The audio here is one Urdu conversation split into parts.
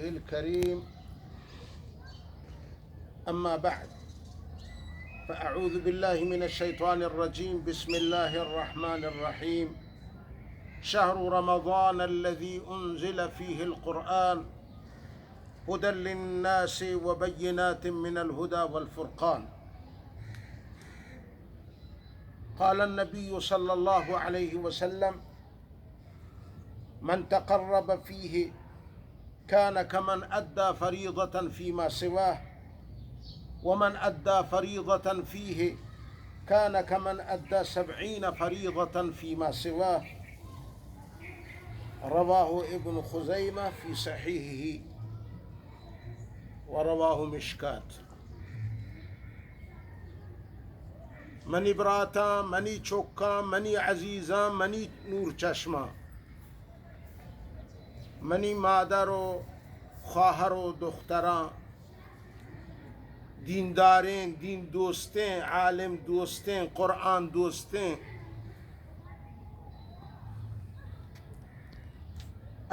رسوله الكريم، أما بعد، فأعوذ بالله من الشيطان الرجيم. بسم الله الرحمن الرحيم. شهر رمضان الذي أنزل فيه القرآن هدى للناس وبينات من الهدى والفرقان. قال النبي صلى الله عليه وسلم: من تقرب فيه كان كمن أدى فريضة فيما سواه، ومن أدى فريضة فيه كان كمن أدى 70 فريضة فيما سواه. رواه ابن خزيمة في صحيحه ورواه مشکات. منی براتا، منی چوکا، منی عزیزاں، منی نور چشمہ، منی مادر و خواہر و دختراں، دینداریں، دین دوستیں، عالم دوستیں، قرآن دوستیں،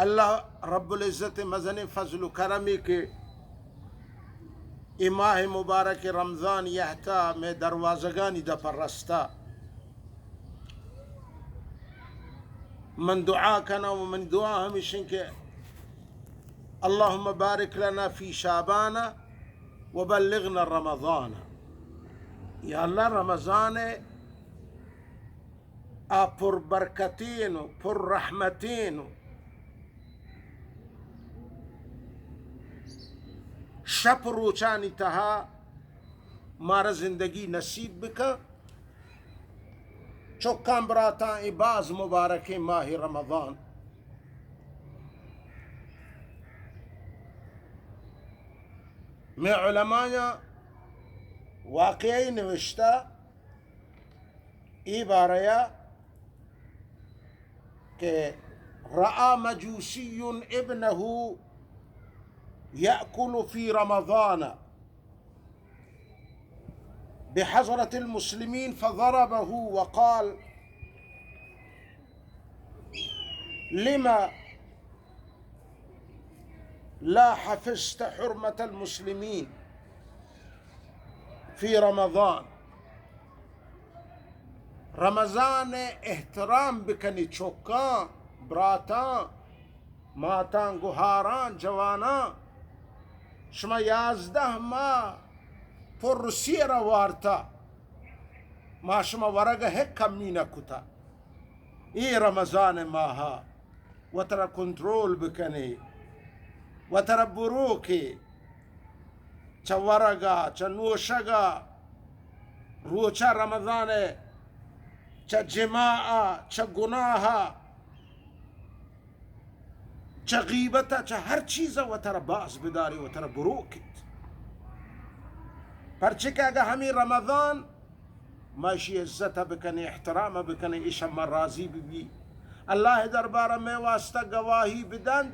اللہ رب العزت مزن فضل و کرمی کے ماہ مبارک رمضان یحتا میں دروازگانی دفر رستا من دعا کنا و من دعا ہمیشن کہ اللہم بارک لنا فی شعبان و بلغنا رمضان. یا اللہ رمضان پر برکتین و پر رحمتین و شپ روچانی تہا مارا زندگی نصیب بکا. چوکان براتا عباز مبارک ماہ رمضان. میں علماء واقعی نوشتا ای باریا کہ رأى مجوسی ابنه يأكل في رمضان بحضرة المسلمين فضربه وقال: لما لا حفظت حرمة المسلمين في رمضان؟ رمضان احترام بکنی چوکاں، براتاں، ماتاں، گہاراں، جواناں، شما 11 ماہ پر سیر وارتا ما شما ورگہ ہے کمی نکتا. ای رمضان ماہا و ترا کنٹرول بکنے و ترا بروکے چا ورگا چا نوشگا روچا رمضان چا جماعا چا گناہا چا غیبتا چا ہر چیزا و ترا باز بداری و ترا بروکت. پرچہ کہ اگر ہمیں رمضان ماشی عزت بکنے، احترام بکنے، ایشا راضی بھی اللہ دربارہ میں واسطہ گواہی بدند.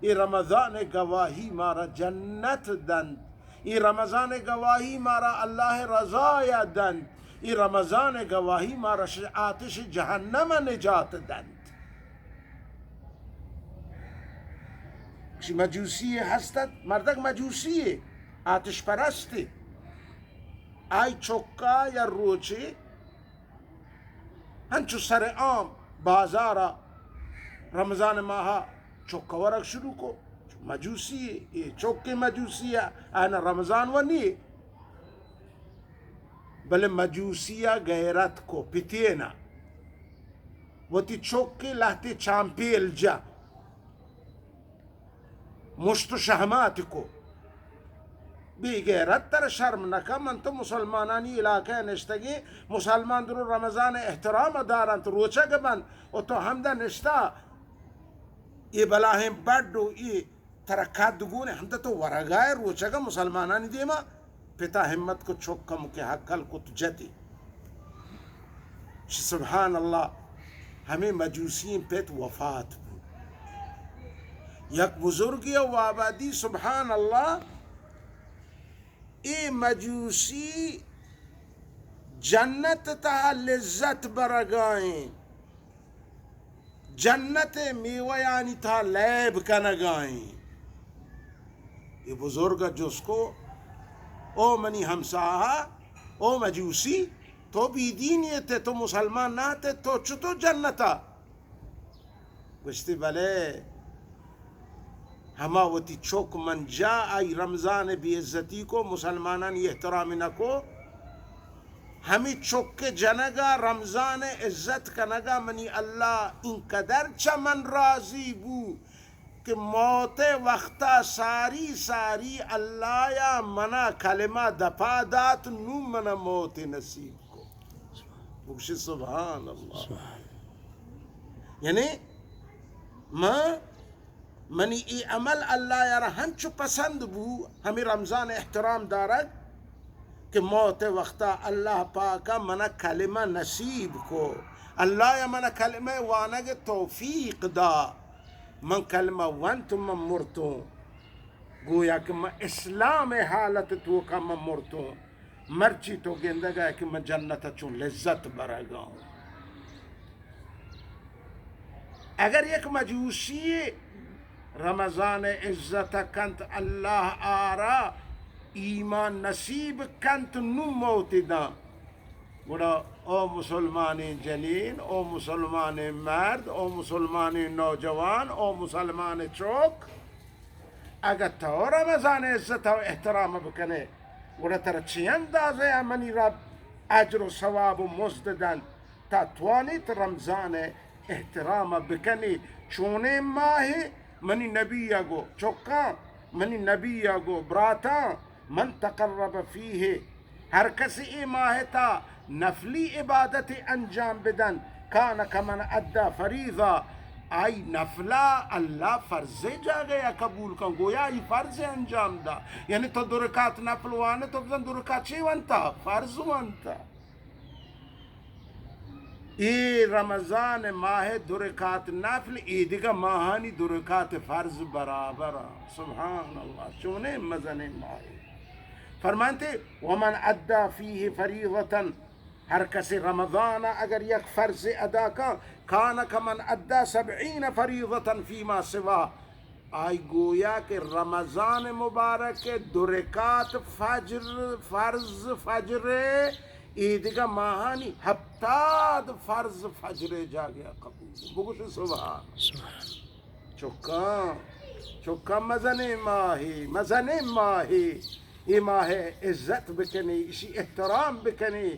ای رمضان گواہی مارا جنت دند، ای رمضان گواہی مارا اللہ رضا دند، ای رمضان گواہی مارا آتش جہنم نجات دند. مجوسی ہستت مردک مجوسی آتش پرست آئی چوکا یا روچے ہنچو سر عام بازارا رمضان ماہا چوکا ورک شروع کو. مجوسی ہے یہ چوکے مجوسی ہے آنا رمضان ونی بلے مجوسیہ غیرت کو پتینا وہ تی چوکے لہتے چامپیل جا مشت شہمات کو بی غیرت تر شرم نکا. من تو مسلمانانی علاقہ نشتگی مسلمان درو رمضان احترام دارن تو روچہ گبن و تو ہمدہ نشتا یہ بلاہم بڑھو یہ ترکات دگون ہمدہ تو ورگائے روچہ گا مسلمانانی دیما پتا ہمت کو چوکم کے حقل کو تجھتی. سبحان اللہ ہمیں مجوسین پیت وفات بھی یک بزرگی و آبادی سبحان اللہ ای مجوسی جنت تا لذت برگائیں، جنت میویانی تا لیب کنگائیں. یہ بزرگ جس کو او منی ہمساہ او مجوسی تو بی دینی تے تو مسلمان نہ تے تو چطور جنتا گشتی بلے ہما وتی چوک من جا آئی رمضان بی عزتی کو مسلمانان احترام نہ کو ہمیں چوک کے جنگا رمضان عزت کنگا منی اللہ ان قدر چمن راضی بو کہ موت وقتا ساری اللہ یا منا کلمہ دپا دات نو منا موت نصیب کو بکشی سبحان اللہ یعنی منی ای عمل اللہ یا ہنچو پسند بو ہمیں رمضان احترام دارد کہ موت وقتا اللہ پاکا منا کلمہ نصیب کو اللہ یا منا کلمہ وانگ توفیق دا من کلمہ وانت من مرتوں گویا کہ میں اسلام حالت تو کا من مرتوں مرچی تو گندگا ہے کہ میں جنت چون لذت برا گاؤں اگر یک مجوسی رمضان عزت کنت اللہ آرا ایمان نصیب کنت نو موت دا بڑا او مسلمان جنین او مسلمان مرد او مسلمان نوجوان او مسلمان چوک اگر تو رمضان عزت و احترام بکنے بڑا تر چی اندازے منی رب اجر و ثواب و مزددن تا توانیت رمضان احترام بکنی چونے ماہ منی نبی گو چوکاں منی نبی گو براتا من تقرب فیہ ہر کسی ای ماہ تا نفلی عبادت انجام بدن کانا کمن ادى فریضہ آئی نفلہ اللہ فرض جا گیا قبول کن گویا ای فرض انجام دا یعنی تو دو رکعت نفل وانے تو بزن دو رکعت چی وانتا فرض وانتا ای رمضان ماہ دو رکعت نفل ای دیگا ماہانی دو رکعت فرض برابر سبحان اللہ چونے مزن ماہ فرمانتے ومن ادى فیہ فریضتا ہر کسی رمضان اگر یک فرض ادا کا کانا کمن ادى 70 فریضتا فیما سوا آئی گویا کہ رمضان مبارک دو رکعت فرض فجر عیدگاہ ماہانی ہفتاد فرض فجر جا گیا قبول بگوش سبحان چکا مزن ماہی یہ ماہ عزت بکنی اسی احترام بکنی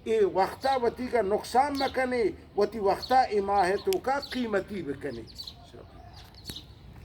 یہ وقتا وتی کا نقصان نہ کنی وتی وقتا ای ماہ تو کا قیمتی بکنی